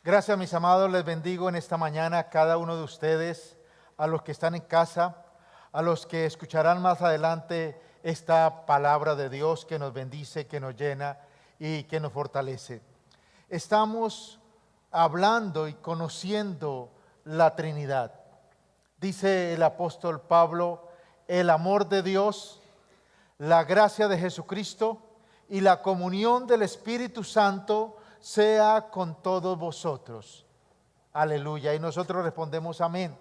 Gracias, mis amados, les bendigo en esta mañana a cada uno de ustedes, a los que están en casa, a los que escucharán más adelante esta palabra de Dios que nos bendice, que nos llena y que nos fortalece. Estamos hablando y conociendo la Trinidad. Dice el apóstol Pablo, el amor de Dios, la gracia de Jesucristo y la comunión del Espíritu Santo sea con todos vosotros. Aleluya. Y nosotros respondemos amén.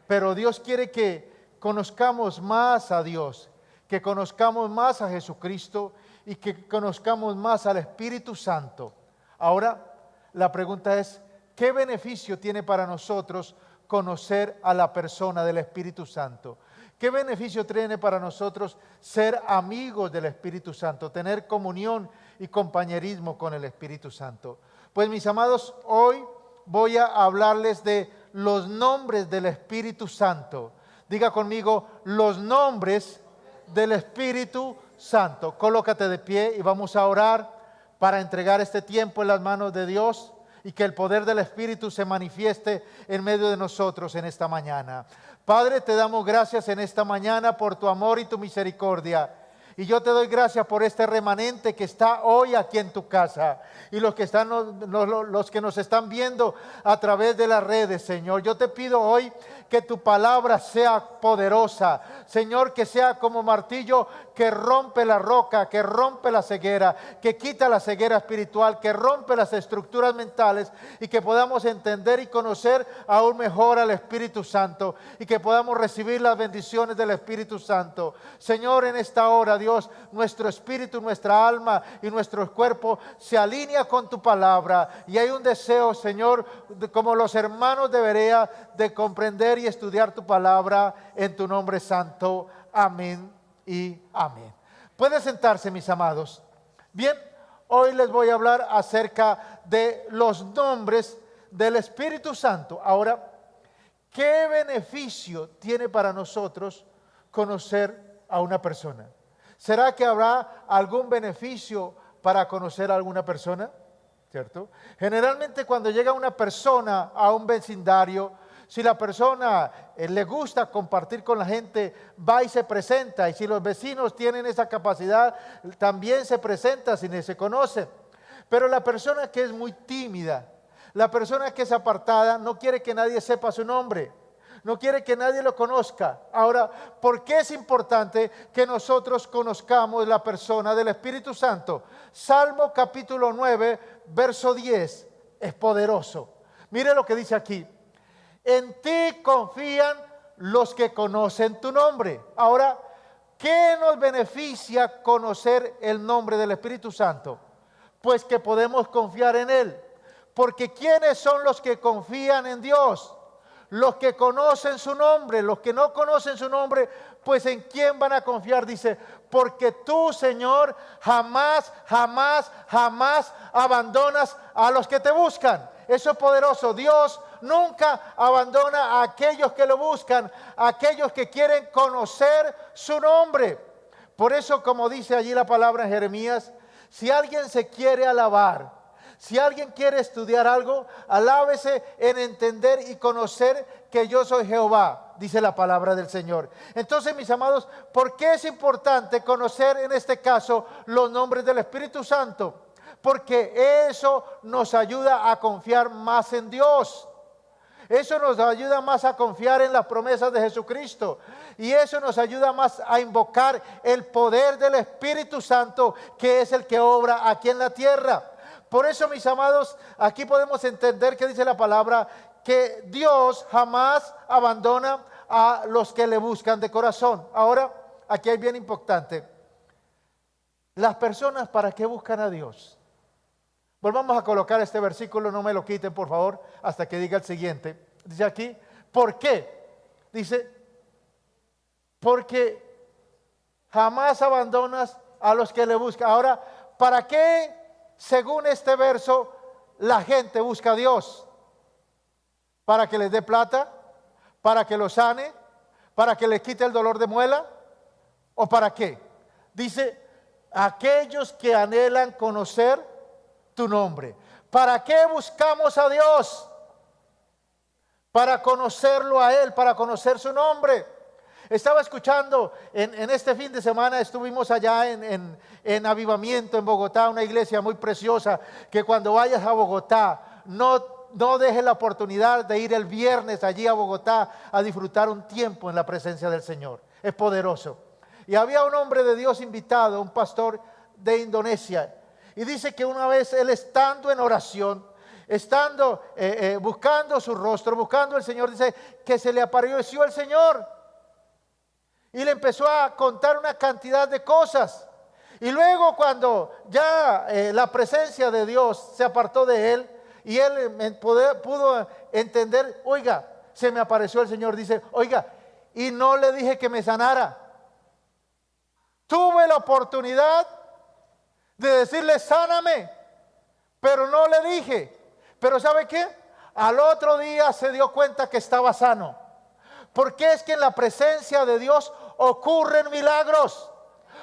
Pero Dios quiere que conozcamos más a Dios, que conozcamos más a Jesucristo y que conozcamos más al Espíritu Santo. Ahora, la pregunta es, ¿qué beneficio tiene para nosotros conocer a la persona del Espíritu Santo? ¿Qué beneficio tiene para nosotros ser amigos del Espíritu Santo, tener comunión y compañerismo con el Espíritu Santo? Pues mis amados, hoy voy a hablarles de los nombres del Espíritu Santo. Diga conmigo, los nombres del Espíritu Santo. Colócate de pie y vamos a orar para entregar este tiempo en las manos de Dios y que el poder del Espíritu se manifieste en medio de nosotros en esta mañana. Padre, te damos gracias en esta mañana por tu amor y tu misericordia. Y yo te doy gracias por este remanente que está hoy aquí en tu casa. Y los que nos están viendo a través de las redes, Señor. Yo te pido hoy que tu palabra sea poderosa. Señor, que sea como martillo que rompe la roca, que rompe la ceguera, que quita la ceguera espiritual, que rompe las estructuras mentales y que podamos entender y conocer aún mejor al Espíritu Santo y que podamos recibir las bendiciones del Espíritu Santo. Señor, en esta hora, Dios, nuestro espíritu, nuestra alma y nuestro cuerpo se alinea con tu palabra y hay un deseo, Señor, como los hermanos de Berea, de comprender y estudiar tu palabra en tu nombre santo. Amén y amén. Pueden sentarse, mis amados. Bien, hoy les voy a hablar acerca de los nombres del Espíritu Santo. Ahora, ¿qué beneficio tiene para nosotros conocer a una persona? ¿Será que habrá algún beneficio para conocer a alguna persona? ¿Cierto? Generalmente cuando llega una persona a un vecindario, si la persona le gusta compartir con la gente, va y se presenta. Y si los vecinos tienen esa capacidad, también se presenta si se conocen. Pero la persona que es muy tímida, la persona que es apartada, no quiere que nadie sepa su nombre. No quiere que nadie lo conozca. Ahora, ¿por qué es importante que nosotros conozcamos la persona del Espíritu Santo? Salmo capítulo 9, verso 10, es poderoso. Mire lo que dice aquí. En ti confían los que conocen tu nombre. Ahora, ¿qué nos beneficia conocer el nombre del Espíritu Santo? Pues que podemos confiar en Él. Porque ¿quiénes son los que confían en Dios? Los que conocen su nombre. Los que no conocen su nombre, pues ¿en quién van a confiar? Dice, porque tú, Señor, jamás, jamás, jamás abandonas a los que te buscan. Eso es poderoso. Dios nunca abandona a aquellos que lo buscan, a aquellos que quieren conocer su nombre. Por eso, como dice allí la palabra en Jeremías, si alguien se quiere alabar, si alguien quiere estudiar algo, alábese en entender y conocer que yo soy Jehová, dice la palabra del Señor. Entonces, mis amados, ¿por qué es importante conocer en este caso los nombres del Espíritu Santo? Porque eso nos ayuda a confiar más en Dios. Eso nos ayuda más a confiar en las promesas de Jesucristo. Y eso nos ayuda más a invocar el poder del Espíritu Santo, que es el que obra aquí en la tierra. Por eso, mis amados, aquí podemos entender que dice la palabra que Dios jamás abandona a los que le buscan de corazón. Ahora, aquí hay bien importante. Las personas, ¿para qué buscan a Dios? Volvamos a colocar este versículo, no me lo quiten por favor, hasta que diga el siguiente. Dice aquí, ¿por qué? Dice, porque jamás abandonas a los que le buscan. Ahora, ¿para qué, según este verso, la gente busca a Dios? ¿Para que les dé plata? ¿Para que los sane? ¿Para que les quite el dolor de muela? ¿O para qué? Dice, aquellos que anhelan conocer tu nombre. ¿Para qué buscamos a Dios? Para conocerlo a Él, para conocer su nombre. Estaba escuchando en este fin de semana, estuvimos allá en Avivamiento en Bogotá, una iglesia muy preciosa, que cuando vayas a Bogotá no dejes la oportunidad de ir el viernes allí a Bogotá a disfrutar un tiempo en la presencia del Señor. Es poderoso. Y había un hombre de Dios invitado, un pastor de Indonesia, y dice que una vez él, estando en oración, buscando su rostro, buscando al Señor, dice que se le apareció el Señor y le empezó a contar una cantidad de cosas. Y luego, cuando ya la presencia de Dios se apartó de él y él pudo entender, oiga, se me apareció el Señor, dice, oiga, y no le dije que me sanara. Tuve la oportunidad de decirle, sáname, pero no le dije. Pero ¿sabe qué? Al otro día se dio cuenta que estaba sano. Porque es que en la presencia de Dios ocurren milagros.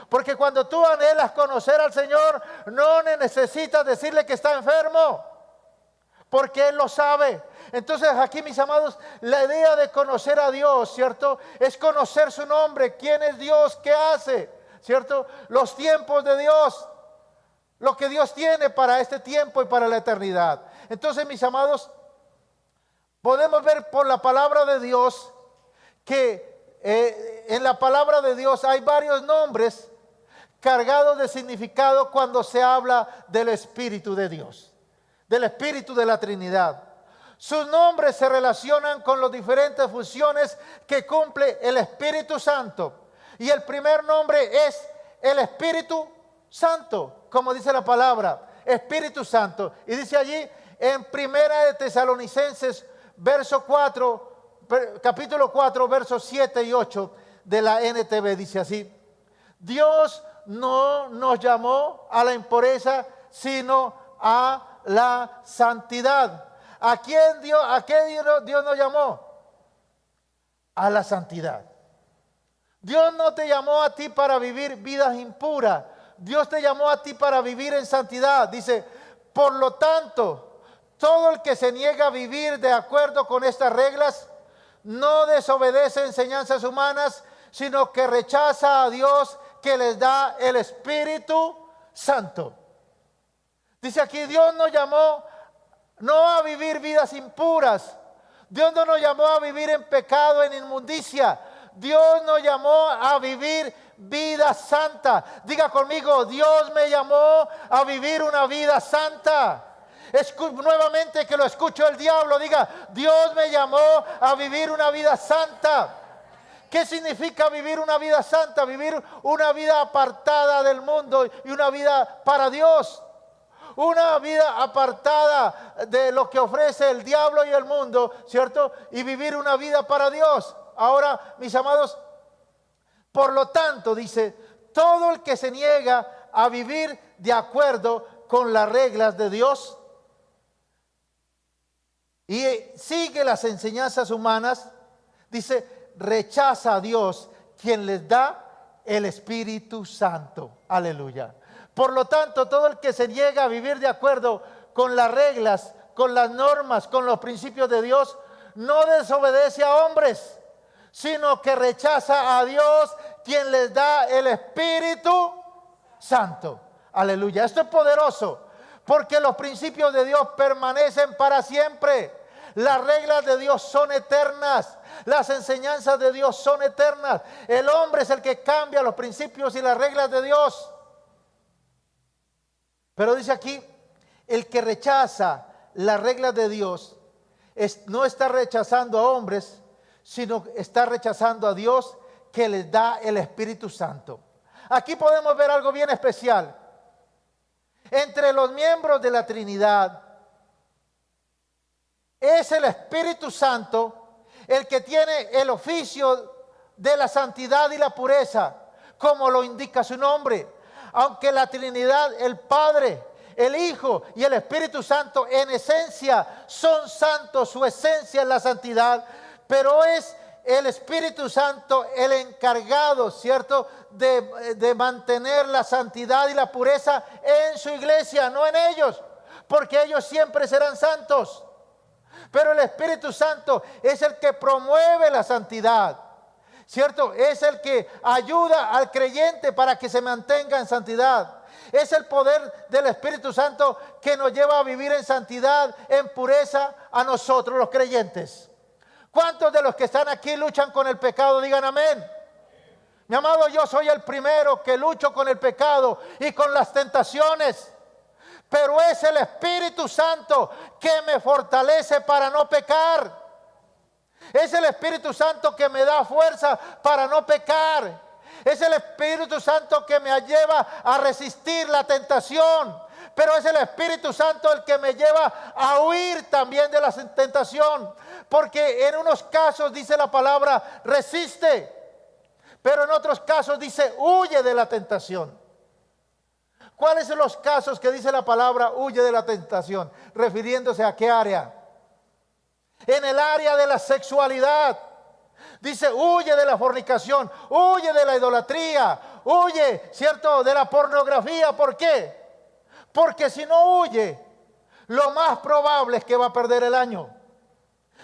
Porque cuando tú anhelas conocer al Señor, no necesitas decirle que está enfermo, porque Él lo sabe. Entonces aquí, mis amados, la idea de conocer a Dios, ¿cierto? Es conocer su nombre, quién es Dios, qué hace, ¿cierto? Los tiempos de Dios, lo que Dios tiene para este tiempo y para la eternidad. Entonces, mis amados, podemos ver por la palabra de Dios que en la palabra de Dios hay varios nombres cargados de significado cuando se habla del Espíritu de Dios, del Espíritu de la Trinidad. Sus nombres se relacionan con las diferentes funciones que cumple el Espíritu Santo. Y el primer nombre es el Espíritu Santo, como dice la palabra, Espíritu Santo. Y dice allí en Primera de Tesalonicenses, capítulo 4, versos 7 y 8 de la NTV, dice así: Dios no nos llamó a la impureza, sino a la santidad. ¿A qué Dios nos llamó? A la santidad. Dios no te llamó a ti para vivir vidas impuras. Dios te llamó a ti para vivir en santidad. Dice, por lo tanto, todo el que se niega a vivir de acuerdo con estas reglas no desobedece enseñanzas humanas, sino que rechaza a Dios que les da el Espíritu Santo. Dice aquí, Dios nos llamó no a vivir vidas impuras. Dios no nos llamó a vivir en pecado, en inmundicia. Dios nos llamó a vivir vida santa. Diga conmigo, Dios me llamó a vivir una vida santa. Nuevamente que lo escucho el diablo, diga, Dios me llamó a vivir una vida santa. ¿Qué significa vivir una vida santa? Vivir una vida apartada del mundo y una vida para Dios. Una vida apartada de lo que ofrece el diablo y el mundo, ¿cierto? Y vivir una vida para Dios. Ahora, mis amados, por lo tanto, dice, todo el que se niega a vivir de acuerdo con las reglas de Dios y sigue las enseñanzas humanas, dice, rechaza a Dios, quien les da el Espíritu Santo. Aleluya. Por lo tanto, todo el que se niega a vivir de acuerdo con las reglas, con las normas, con los principios de Dios, no desobedece a hombres, sino que rechaza a Dios, quien les da el Espíritu Santo. Aleluya. Esto es poderoso, porque los principios de Dios permanecen para siempre. Las reglas de Dios son eternas. Las enseñanzas de Dios son eternas. El hombre es el que cambia los principios y las reglas de Dios. Pero dice aquí, el que rechaza las reglas de Dios no está rechazando a hombres, sino está rechazando a Dios, que les da el Espíritu Santo. Aquí podemos ver algo bien especial. Entre los miembros de la Trinidad, es el Espíritu Santo el que tiene el oficio de la santidad y la pureza, como lo indica su nombre. Aunque la Trinidad, el Padre, el Hijo y el Espíritu Santo en esencia son santos, su esencia es la santidad, pero es el Espíritu Santo el encargado, ¿cierto?, de mantener la santidad y la pureza en su iglesia, no en ellos. porque ellos siempre serán santos. Pero el Espíritu Santo es el que promueve la santidad, ¿cierto? Es el que ayuda al creyente para que se mantenga en santidad. Es el poder del Espíritu Santo que nos lleva a vivir en santidad, en pureza a nosotros los creyentes. ¿Cuántos de los que están aquí luchan con el pecado? Digan amén. Mi amado, yo soy el primero que lucho con el pecado y con las tentaciones. Pero es el Espíritu Santo que me fortalece para no pecar. Es el Espíritu Santo que me da fuerza para no pecar. Es el Espíritu Santo que me lleva a resistir la tentación. Pero es el Espíritu Santo el que me lleva a huir también de la tentación. Porque en unos casos dice la palabra resiste. Pero en otros casos dice huye de la tentación. ¿Cuáles son los casos que dice la palabra huye de la tentación? Refiriéndose a qué área. En el área de la sexualidad. Dice huye de la fornicación, huye de la idolatría, huye, ¿cierto?, de la pornografía. ¿Por qué? Porque si no huye, lo más probable es que va a perder el año.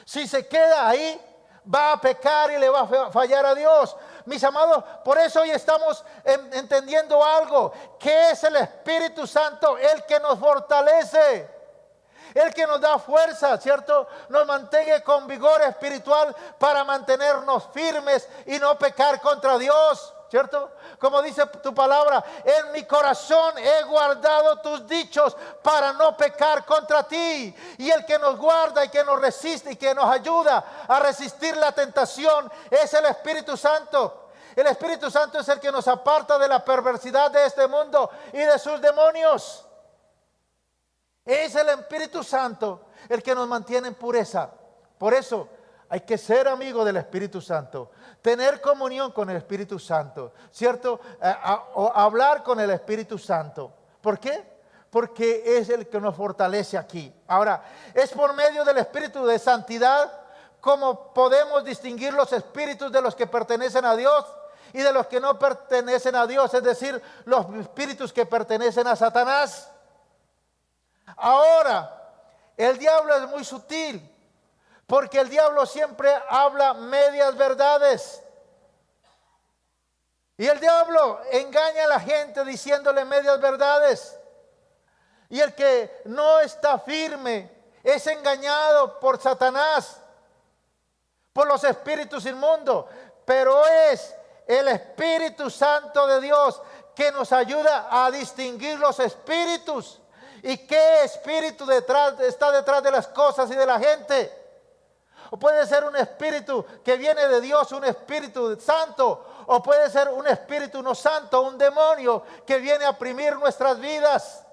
Si se queda ahí, va a pecar y le va a fallar a Dios. Mis amados, por eso hoy estamos entendiendo algo, que es el Espíritu Santo el que nos fortalece, el que nos da fuerza, ¿cierto? Nos mantiene con vigor espiritual para mantenernos firmes y no pecar contra Dios, ¿cierto? Como dice tu palabra, en mi corazón he guardado tus dichos para no pecar contra ti. Y el que nos guarda y que nos resiste y que nos ayuda a resistir la tentación es el Espíritu Santo. El Espíritu Santo es el que nos aparta de la perversidad de este mundo y de sus demonios. Es el Espíritu Santo el que nos mantiene en pureza. Por eso hay que ser amigo del Espíritu Santo, tener comunión con el Espíritu Santo, ¿cierto? O hablar con el Espíritu Santo. ¿Por qué? Porque es el que nos fortalece aquí. Ahora, es por medio del Espíritu de santidad como podemos distinguir los espíritus de los que pertenecen a Dios y de los que no pertenecen a Dios, es decir, los espíritus que pertenecen a Satanás. Ahora, el diablo es muy sutil, porque el diablo siempre habla medias verdades. Y el diablo engaña a la gente diciéndole medias verdades. Y el que no está firme es engañado por Satanás, por los espíritus inmundos. Pero es el Espíritu Santo de Dios que nos ayuda a distinguir los espíritus. ¿Y qué espíritu está detrás de las cosas y de la gente? O puede ser un espíritu que viene de Dios, un espíritu santo. O puede ser un espíritu no santo, un demonio que viene a oprimir nuestras vidas.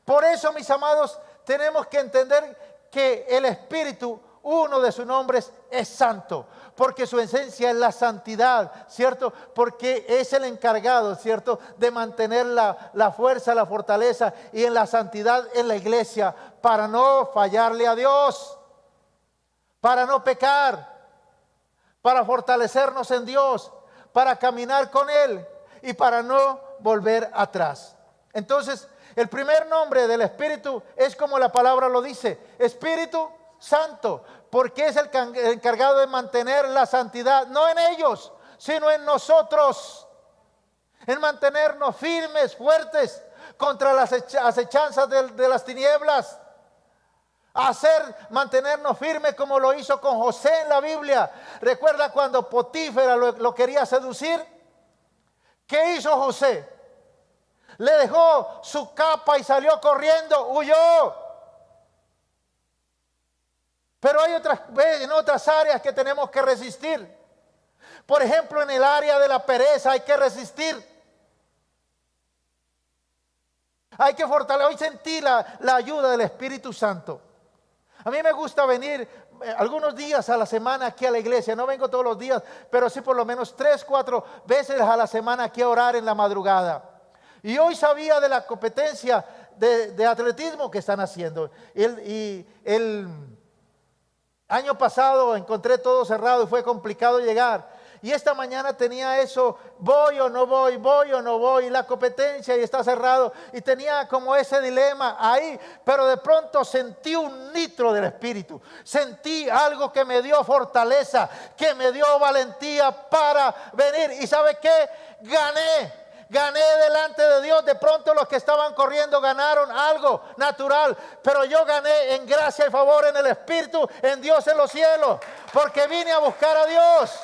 Por eso, mis amados, tenemos que entender que el Espíritu, uno de sus nombres es santo, porque su esencia es la santidad, ¿cierto? Porque es el encargado, ¿cierto?, de mantener la fuerza, la fortaleza y en la santidad en la iglesia para no fallarle a Dios, para no pecar, para fortalecernos en Dios, para caminar con Él y para no volver atrás. Entonces, el primer nombre del Espíritu es como la palabra lo dice, Espíritu Santo, porque es el encargado de mantener la santidad, no en ellos, sino en nosotros, en mantenernos firmes, fuertes contra las acechanzas de las tinieblas, mantenernos firmes como lo hizo con José en la Biblia. ¿Recuerda cuando Potífera lo quería seducir? ¿Qué hizo José? Le dejó su capa y salió corriendo, huyó. Pero hay en otras áreas que tenemos que resistir. Por ejemplo, en el área de la pereza hay que resistir. Hay que fortalecer. Hoy sentí la ayuda del Espíritu Santo. A mí me gusta venir algunos días a la semana aquí a la iglesia. No vengo todos los días, pero sí por lo menos 3, 4 veces a la semana aquí a orar en la madrugada. Y hoy sabía de la competencia de atletismo que están haciendo. Y el año pasado encontré todo cerrado y fue complicado llegar. Y esta mañana tenía eso, voy o no voy, la competencia y está cerrado. Y tenía como ese dilema ahí, pero de pronto sentí un nitro del Espíritu. Sentí algo que me dio fortaleza, que me dio valentía para venir. ¿Y sabe qué? Gané delante de Dios. De pronto los que estaban corriendo ganaron algo natural, pero yo gané en gracia y favor en el Espíritu, en Dios en los cielos, porque vine a buscar a Dios,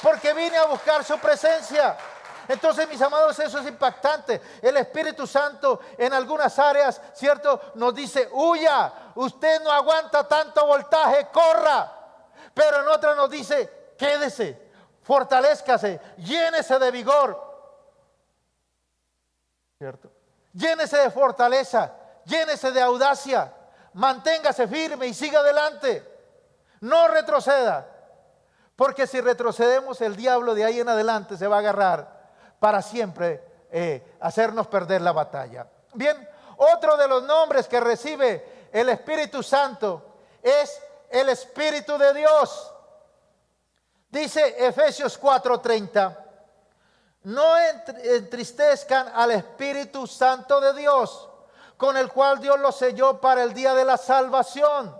porque vine a buscar su presencia. Entonces, mis amados, eso es impactante. El Espíritu Santo en algunas áreas, ¿cierto?, nos dice: huya, usted no aguanta tanto voltaje, corra. Pero en otras nos dice: quédese, fortalézcase, llénese de vigor, ¿cierto? Llénese de fortaleza, llénese de audacia, manténgase firme y siga adelante. No retroceda, porque si retrocedemos, el diablo de ahí en adelante se va a agarrar para siempre hacernos perder la batalla. Bien, otro de los nombres que recibe el Espíritu Santo es el Espíritu de Dios. Dice Efesios 4:30: no entristezcan al Espíritu Santo de Dios, con el cual Dios los selló para el día de la salvación.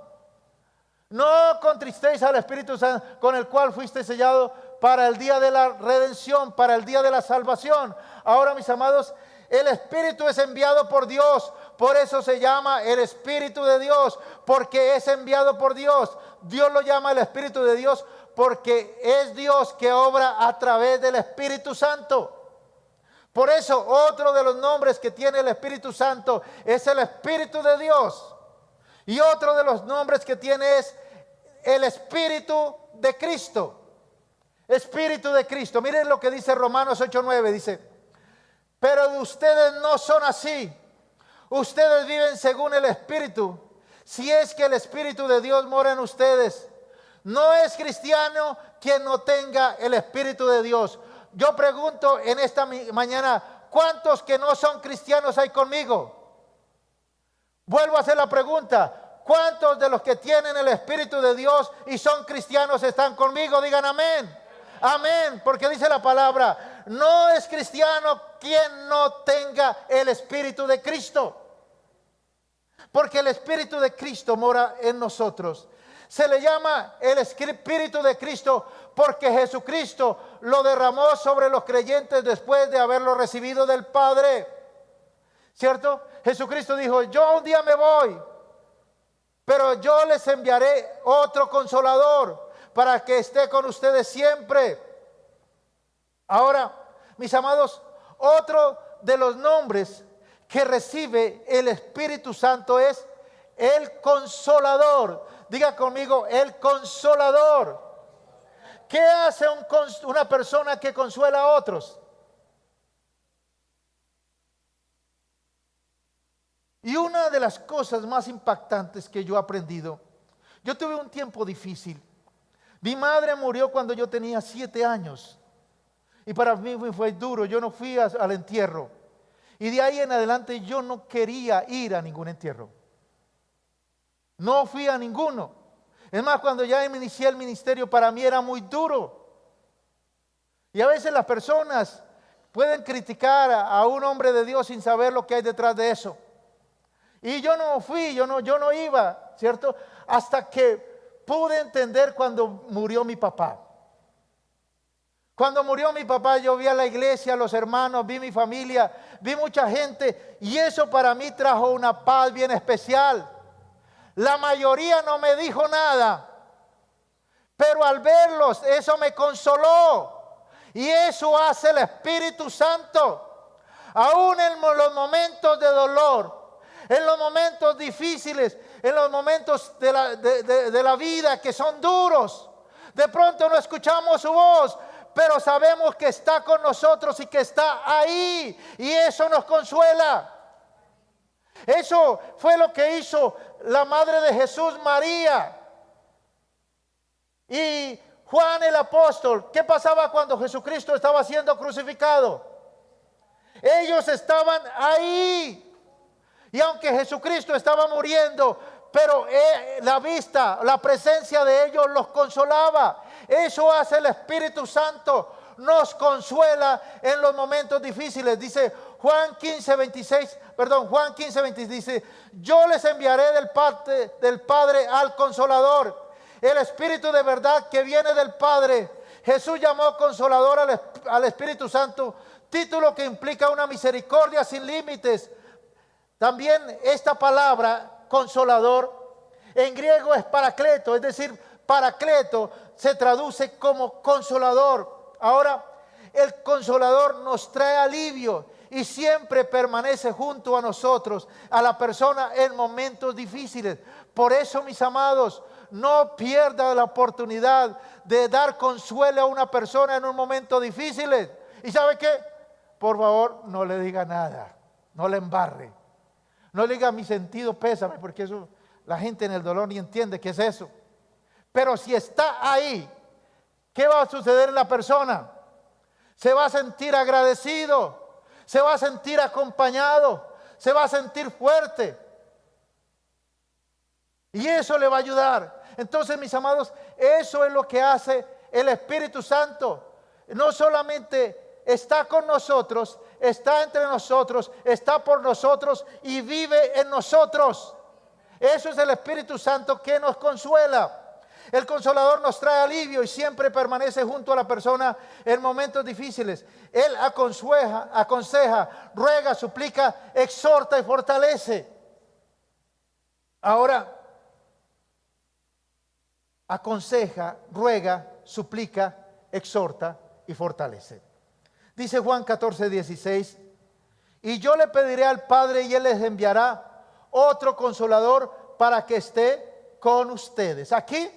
No contristéis al Espíritu Santo, con el cual fuiste sellado para el día de la redención, para el día de la salvación. Ahora, mis amados, el Espíritu es enviado por Dios. Por eso se llama el Espíritu de Dios, porque es enviado por Dios. Dios lo llama el Espíritu de Dios porque es Dios que obra a través del Espíritu Santo. Por eso, otro de los nombres que tiene el Espíritu Santo es el Espíritu de Dios. Y otro de los nombres que tiene es el Espíritu de Cristo. Espíritu de Cristo. Miren lo que dice Romanos 8:9. Dice: pero ustedes no son así. Ustedes viven según el Espíritu, si es que el Espíritu de Dios mora en ustedes. No es cristiano quien no tenga el Espíritu de Dios. Yo pregunto en esta mañana: ¿cuántos que no son cristianos hay conmigo? Vuelvo a hacer la pregunta: ¿cuántos de los que tienen el Espíritu de Dios y son cristianos están conmigo? Digan amén. Amén, porque dice la palabra: no es cristiano quien no tenga el Espíritu de Cristo. Porque el Espíritu de Cristo mora en nosotros. Se le llama el Espíritu de Cristo porque Jesucristo lo derramó sobre los creyentes después de haberlo recibido del Padre. ¿Cierto? Jesucristo dijo: yo un día me voy, pero yo les enviaré otro consolador para que esté con ustedes siempre. Ahora, mis amados, otro de los nombres que recibe el Espíritu Santo es el Consolador. Diga conmigo: el Consolador. ¿Qué hace una persona que consuela a otros? Y una de las cosas más impactantes que yo he aprendido, yo tuve un tiempo difícil. Mi madre murió cuando yo tenía 7 años. Y para mí fue duro. Yo no fui al entierro. Y de ahí en adelante yo no quería ir a ningún entierro. No fui a ninguno. Es más, cuando ya inicié el ministerio, para mí era muy duro. Y a veces las personas pueden criticar a un hombre de Dios sin saber lo que hay detrás de eso. Y yo no fui, yo no iba, ¿cierto? Hasta que pude entender cuando murió mi papá. Cuando murió mi papá, yo vi a la iglesia, a los hermanos, vi mi familia, vi mucha gente, y eso para mí trajo una paz bien especial. La mayoría no me dijo nada, pero al verlos, eso me consoló. Y eso hace el Espíritu Santo. Aún en los momentos de dolor, en los momentos difíciles, en los momentos de la vida que son duros, de pronto no escuchamos su voz, pero sabemos que está con nosotros y que está ahí, y eso nos consuela. Eso fue lo que hizo la madre de Jesús, María, y Juan el apóstol. ¿Qué pasaba cuando Jesucristo estaba siendo crucificado? Ellos estaban ahí, y aunque Jesucristo estaba muriendo, pero la vista, la presencia de ellos los consolaba. Eso hace el Espíritu Santo, nos consuela en los momentos difíciles. Dice Juan 15:26 dice: yo les enviaré del Padre al Consolador, el Espíritu de verdad que viene del Padre. Jesús llamó Consolador al Espíritu Santo, título que implica una misericordia sin límites. También esta palabra Consolador en griego es Paracleto, es decir, Paracleto se traduce como consolador. Ahora, el Consolador nos trae alivio y siempre permanece junto a nosotros, a la persona en momentos difíciles. Por eso, mis amados, no pierda la oportunidad de dar consuelo a una persona en un momento difícil. ¿Y sabe qué? Por favor, no le diga nada, no le embarre. No le diga: mi sentido pésame, porque eso la gente en el dolor ni entiende qué es eso. Pero si está ahí, ¿qué va a suceder en la persona? Se va a sentir agradecido, se va a sentir acompañado, se va a sentir fuerte. Y eso le va a ayudar. Entonces, mis amados, eso es lo que hace el Espíritu Santo. No solamente está con nosotros, está entre nosotros, está por nosotros y vive en nosotros. Eso es el Espíritu Santo que nos consuela. El Consolador nos trae alivio y siempre permanece junto a la persona en momentos difíciles. Él aconseja, ruega, suplica, exhorta y fortalece. Ahora, aconseja, ruega, suplica, exhorta y fortalece. Dice Juan 14:16: y yo le pediré al Padre y Él les enviará otro Consolador para que esté con ustedes. Aquí,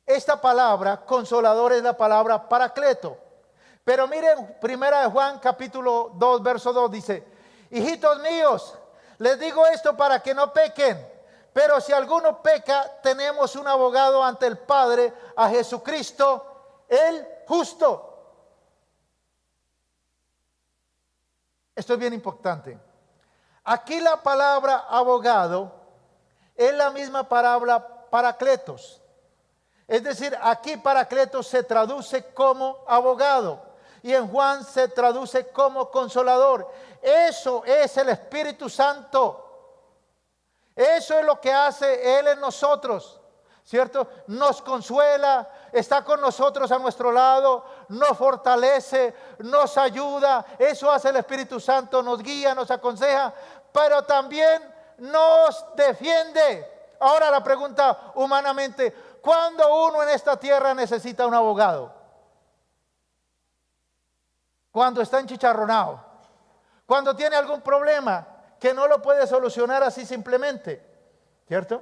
esta palabra Consolador es la palabra Paracleto. Pero miren, primera de Juan capítulo 2 verso 2 dice: hijitos míos, les digo esto para que no pequen. Pero si alguno peca, tenemos un abogado ante el Padre, a Jesucristo el justo. Esto es bien importante. Aquí la palabra abogado es la misma palabra paracletos. Es decir, aquí paracletos se traduce como abogado y en Juan se traduce como consolador. Eso es el Espíritu Santo. Eso es lo que hace Él en nosotros, ¿cierto? Nos consuela, está con nosotros a nuestro lado, nos fortalece, nos ayuda. Eso hace el Espíritu Santo, nos guía, nos aconseja, pero también nos defiende. Ahora la pregunta humanamente: ¿cuándo uno en esta tierra necesita un abogado? Cuando está enchicharronado, cuando tiene algún problema que no lo puede solucionar así simplemente, ¿cierto?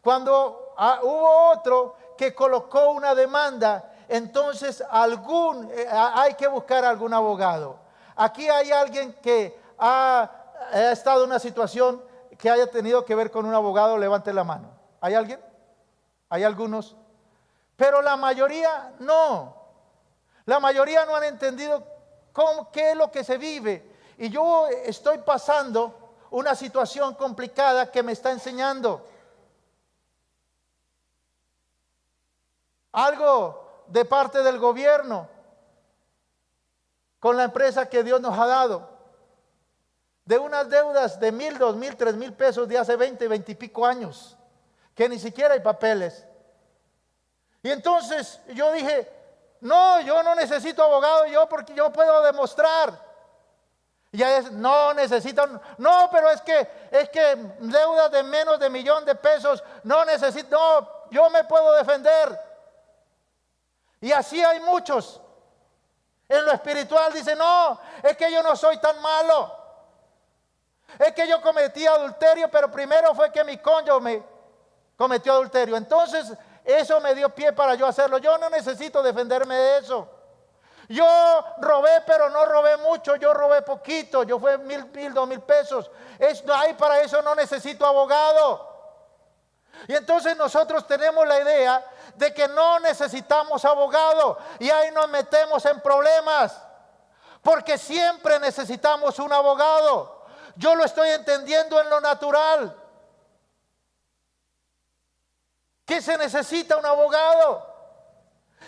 Cuando hubo otro que colocó una demanda, entonces hay que buscar algún abogado. Aquí hay alguien que ha estado en una situación que haya tenido que ver con un abogado. Levante la mano. ¿Hay alguien? ¿Hay algunos? Pero la mayoría no. La mayoría no han entendido qué es lo que se vive. Y yo estoy pasando una situación complicada que me está enseñando algo de parte del gobierno con la empresa que Dios nos ha dado, de unas deudas de 1,000, 2,000, 3,000 pesos de hace 20 y pico años, que ni siquiera hay papeles. Y entonces yo dije: no, yo no necesito abogado, porque yo puedo demostrar. Y ya no necesitan, no, pero es que deudas de menos de 1,000,000 de pesos, no necesito, no, yo me puedo defender. Y así hay muchos. En lo espiritual dice: no, es que yo no soy tan malo. Es que yo cometí adulterio, pero primero fue que mi cónyuge me cometió adulterio. Entonces eso me dio pie para yo hacerlo. Yo no necesito defenderme de eso. Yo robé, pero no robé mucho, yo robé poquito, yo fue 1,000, 2,000 pesos. Para eso no necesito abogado. Y entonces nosotros tenemos la idea de que no necesitamos abogado y ahí nos metemos en problemas, porque siempre necesitamos un abogado. Yo lo estoy entendiendo en lo natural. que se necesita un abogado,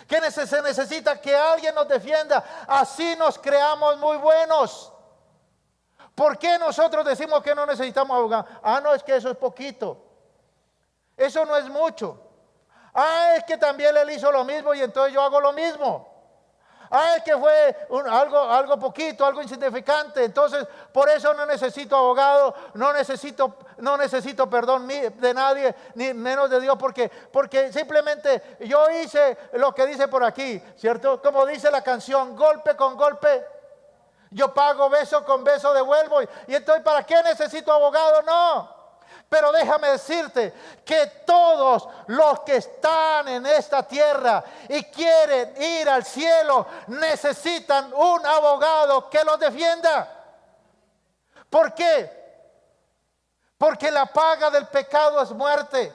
que se necesita que alguien nos defienda. Así nos creamos muy buenos. ¿Por qué nosotros decimos que no necesitamos abogado? Ah, no, es que eso es poquito. Eso no es mucho. Ah, es que también él hizo lo mismo y entonces yo hago lo mismo. Ah, es que fue algo poquito, algo insignificante. Entonces, por eso no necesito abogado, no necesito perdón de nadie, ni menos de Dios, porque simplemente yo hice lo que dice por aquí, ¿cierto? Como dice la canción, golpe con golpe, yo pago, beso con beso devuelvo. Y entonces, ¿para qué necesito abogado? No. Pero déjame decirte que todos los que están en esta tierra y quieren ir al cielo necesitan un abogado que los defienda. ¿Por qué? Porque la paga del pecado es muerte.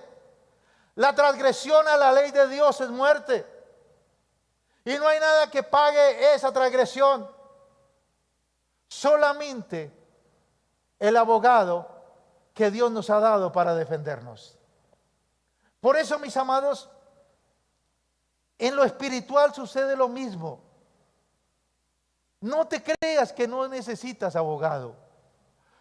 La transgresión a la ley de Dios es muerte. Y no hay nada que pague esa transgresión. Solamente el abogado que Dios nos ha dado para defendernos. Por eso, mis amados, en lo espiritual sucede lo mismo. No te creas que no necesitas abogado.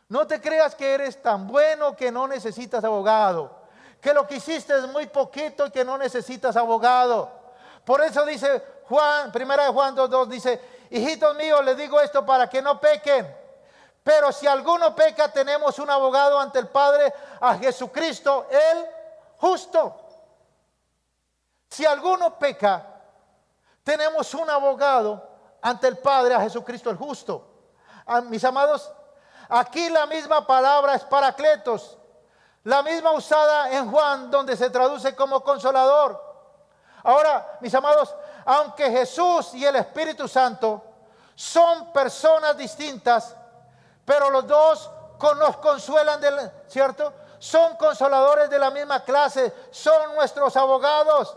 No te creas que eres tan bueno que no necesitas abogado. Que lo que hiciste es muy poquito y que no necesitas abogado. Por eso dice Juan, 1 Juan 2:2, dice: hijitos míos, les digo esto para que no pequen. Pero si alguno peca, tenemos un abogado ante el Padre, a Jesucristo, el justo. Si alguno peca, tenemos un abogado ante el Padre, a Jesucristo, el justo. Mis amados, aquí la misma palabra es paracletos, la misma usada en Juan, donde se traduce como consolador. Ahora, mis amados, aunque Jesús y el Espíritu Santo son personas distintas, pero los dos nos consuelan, ¿cierto? Son consoladores de la misma clase, son nuestros abogados,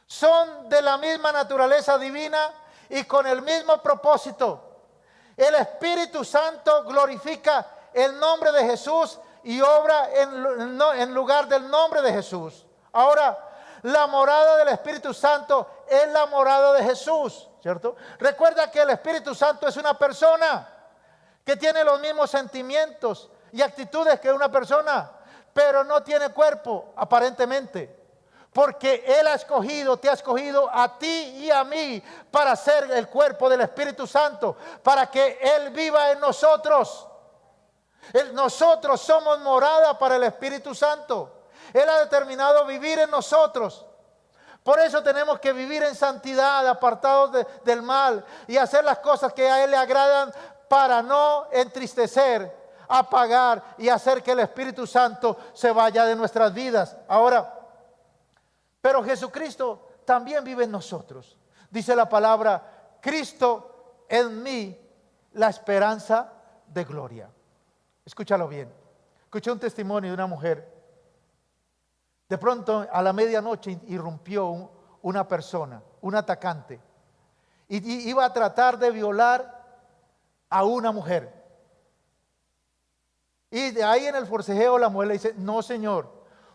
son de la misma naturaleza divina y con el mismo propósito. El Espíritu Santo glorifica el nombre de Jesús y obra en lugar del nombre de Jesús. Ahora, la morada del Espíritu Santo es la morada de Jesús, ¿cierto? Recuerda que el Espíritu Santo es una persona que tiene los mismos sentimientos y actitudes que una persona, pero no tiene cuerpo, aparentemente. Porque Él te ha escogido a ti y a mí para ser el cuerpo del Espíritu Santo, para que Él viva en nosotros. Nosotros somos morada para el Espíritu Santo. Él ha determinado vivir en nosotros. Por eso tenemos que vivir en santidad, apartados del mal y hacer las cosas que a Él le agradan, para no entristecer, apagar y hacer que el Espíritu Santo se vaya de nuestras vidas. Ahora, pero Jesucristo también vive en nosotros. Dice la palabra: Cristo en mí, la esperanza de gloria. Escúchalo bien. Escuché un testimonio de una mujer. De pronto, a la medianoche, irrumpió una persona, un atacante, y iba a tratar de violar a una mujer. Y de ahí en el forcejeo la mujer le dice: no, señor,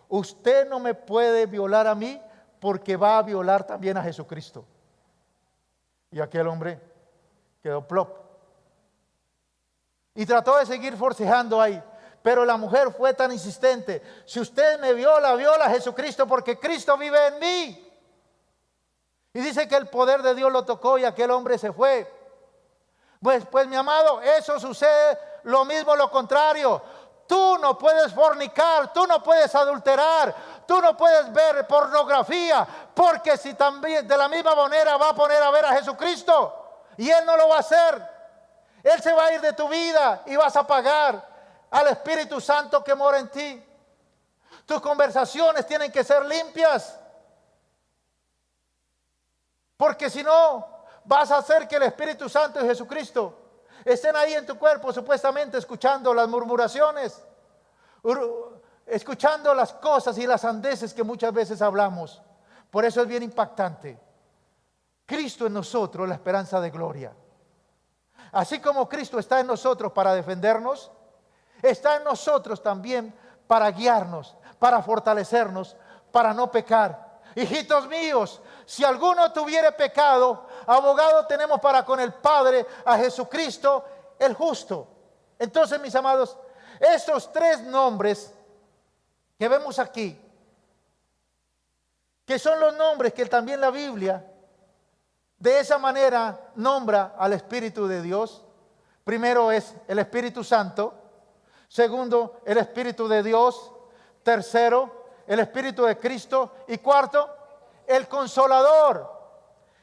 usted no me puede violar a mí, porque va a violar también a Jesucristo. Y aquel hombre quedó plop. Y trató de seguir forcejeando ahí, pero la mujer fue tan insistente: si usted me viola, viola a Jesucristo, porque Cristo vive en mí. Y dice que el poder de Dios lo tocó y aquel hombre se fue. Pues mi amado, eso sucede lo mismo, lo contrario. Tú no puedes fornicar, tú no puedes adulterar, tú no puedes ver pornografía, porque si también de la misma manera va a poner a ver a Jesucristo, y Él no lo va a hacer. Él se va a ir de tu vida y vas a pagar al Espíritu Santo que mora en ti. Tus conversaciones tienen que ser limpias, porque si no, vas a hacer que el Espíritu Santo y Jesucristo estén ahí en tu cuerpo, supuestamente escuchando las murmuraciones, escuchando las cosas y las sandeces que muchas veces hablamos. Por eso es bien impactante. Cristo en nosotros, la esperanza de gloria. Así como Cristo está en nosotros para defendernos, está en nosotros también para guiarnos, para fortalecernos, para no pecar. Hijitos míos, si alguno tuviere pecado, abogado tenemos para con el Padre, a Jesucristo el justo. Entonces, mis amados, estos tres nombres que vemos aquí, que son los nombres que también la Biblia de esa manera nombra al Espíritu de Dios. Primero es el Espíritu Santo. Segundo, el Espíritu de Dios. Tercero, el Espíritu de Cristo. Y cuarto, el Consolador.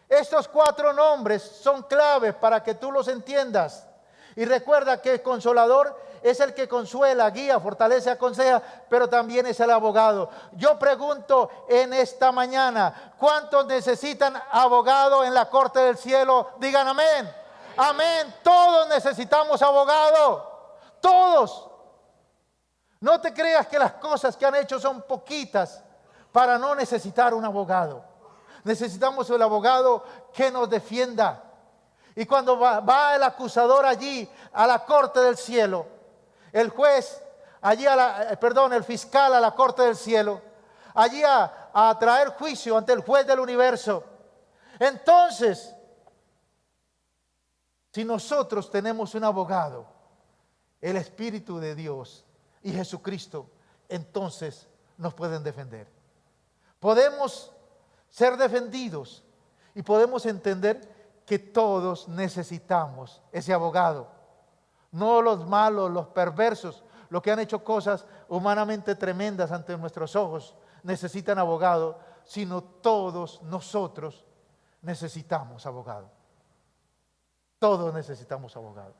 Estos cuatro nombres son claves para que tú los entiendas. Y recuerda que el Consolador es el que consuela, guía, fortalece, aconseja, pero también es el abogado. Yo pregunto en esta mañana, ¿cuántos necesitan abogado en la corte del cielo? Digan amén. Amén. Todos necesitamos abogado. Todos. No te creas que las cosas que han hecho son poquitas para no necesitar un abogado. Necesitamos el abogado que nos defienda. Y cuando va el acusador allí a la corte del cielo, el juez allí el fiscal a la corte del cielo, allí a traer juicio ante el juez del universo. Entonces, si nosotros tenemos un abogado, el Espíritu de Dios y Jesucristo, entonces nos pueden defender. Podemos ser defendidos y podemos entender que todos necesitamos ese abogado. No los malos, los perversos, los que han hecho cosas humanamente tremendas ante nuestros ojos, necesitan abogado, sino todos nosotros necesitamos abogado. Todos necesitamos abogado.